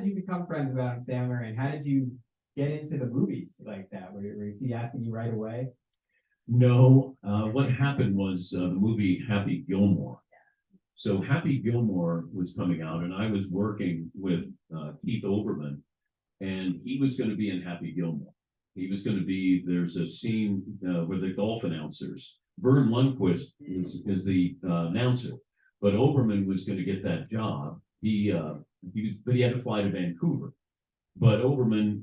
did you become friends with Adam Sandler, and how did you get into the movies like that? Were he asking you right away? No, what happened was the movie Happy Gilmore. So Happy Gilmore was coming out, and I was working with Keith Olbermann, and he was going to be in Happy Gilmore. He was going to be, there's a scene where the golf announcers, Vern Lundquist is the announcer, but Olbermann was going to get that job. But he had to fly to Vancouver. But Olbermann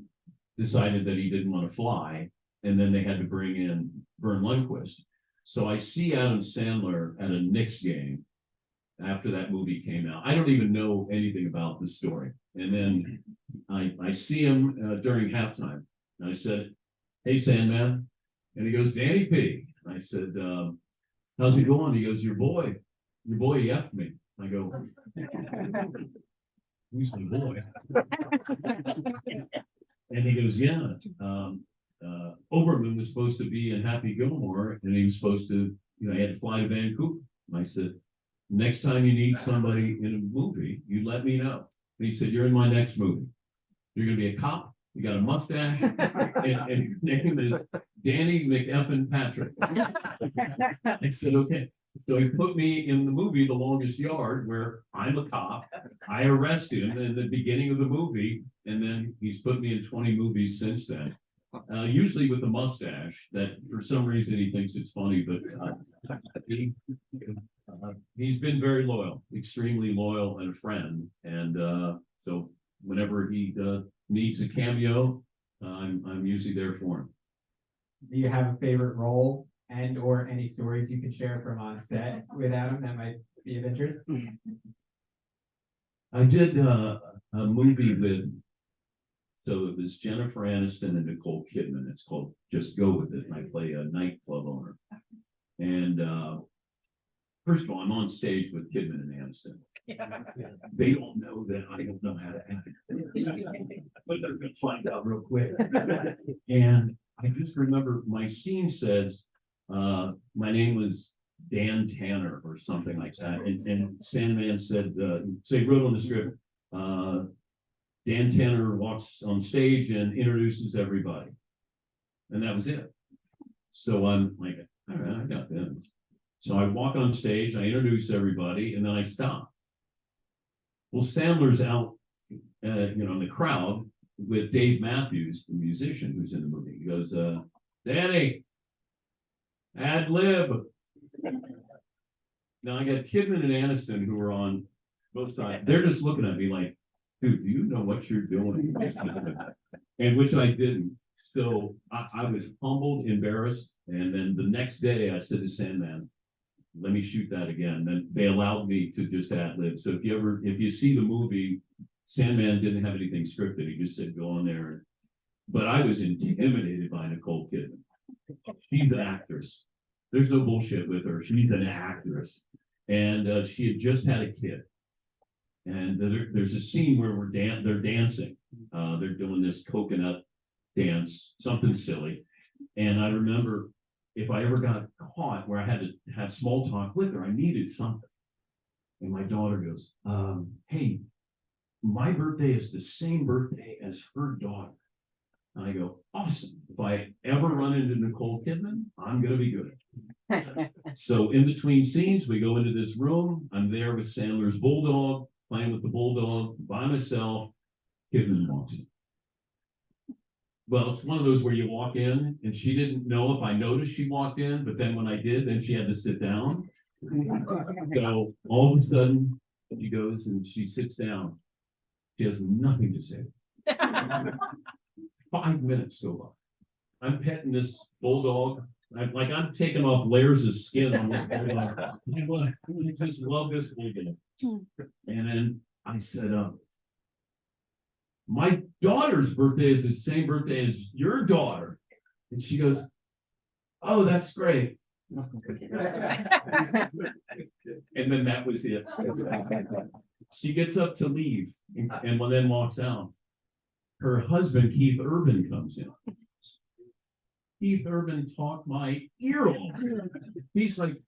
decided that he didn't want to fly, and then they had to bring in Vern Lundquist. So I see Adam Sandler at a Knicks game after that movie came out. I don't even know anything about the story. And then I see him during halftime. And I said, "Hey, Sandman." And he goes, "Danny P." I said, "How's it going?" He goes, your boy F'd me." I go, "Who's my boy?" And he goes, "Yeah. Oberman was supposed to be in Happy Gilmore, and he was supposed to, he had to fly to Vancouver." And I said, "Next time you need somebody in a movie, you let me know." And he said, "You're in my next movie. You're going to be a cop. You got a mustache, and your name is Danny McEffin Patrick." I said, "Okay." So he put me in the movie The Longest Yard, where I'm a cop. I arrest him in the beginning of the movie, and then he's put me in 20 movies since then. Usually with a mustache, that for some reason he thinks it's funny, but he's been very loyal, extremely loyal, and a friend. And so whenever he needs a cameo, I'm usually there for him. Do you have a favorite role and or any stories you can share from on set with Adam that might be of interest? I did a movie so it was Jennifer Aniston and Nicole Kidman. It's called Just Go With It, and I play a nightclub owner. And first of all, I'm on stage with Kidman and Aniston. They don't know that I don't know how to act, but they're going to find out real quick. And I just remember my scene says, my name was Dan Tanner or something like that. And Sandman said, so he wrote on the script, Dan Tanner walks on stage and introduces everybody. And that was it. So I'm like, all right, I got this. So I walk on stage, I introduce everybody, and then I stop. Well, Sandler's out, in the crowd with Dave Matthews, the musician who's in the movie. He goes, "Danny, ad lib." Now I got Kidman and Aniston who are on both sides. They're just looking at me like, "Dude, do you know what you're doing?" And which I didn't. So I was humbled, embarrassed. And then the next day I said to Sandman, "Let me shoot that again." Then they allowed me to just ad lib. So if you see the movie, Sandman didn't have anything scripted. He just said, "Go on there." But I was intimidated by Nicole Kidman. She's an actress. There's no bullshit with her. She's an actress. And she had just had a kid. And there's a scene where they're dancing. They're doing this coconut dance, something silly. And I remember if I ever got caught where I had to have small talk with her, I needed something. And my daughter goes, "Hey, my birthday is the same birthday as her daughter." And I go, "Awesome. If I ever run into Nicole Kidman, I'm going to be good." So in between scenes, we go into this room. I'm there with Sandler's bulldog, playing with the bulldog by myself. Kidman walks in. Well, it's one of those where you walk in and she didn't know if I noticed she walked in, but then when I did, then she had to sit down. So all of a sudden she goes and she sits down. She has nothing to say. 5 minutes go by. I'm petting this bulldog. I'm taking off layers of skin on this bulldog. I just love this bulldog. And then I said, "My daughter's birthday is the same birthday as your daughter." And she goes, "Oh, that's great." And then that was it. She gets up to leave and then walks out. Her husband, Keith Urban, comes in. Keith Urban talked my ear off. He's like,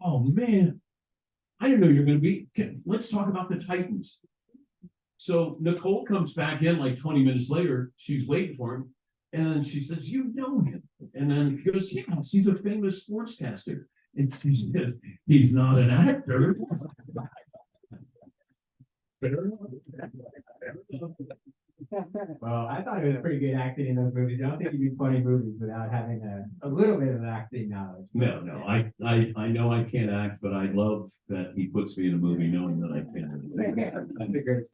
"Oh man, I didn't know you're going to be. Let's talk about the Titans." So Nicole comes back in like 20 minutes later, she's waiting for him. And then she says, you know him. And then he goes, yes, he's a famous sportscaster. And she says, he's not an actor. Well, I thought it was pretty good acting in those movies. I don't think you do 20 movies without having a little bit of acting knowledge. No, I know I can't act, but I love that he puts me in a movie knowing that I can. That's a great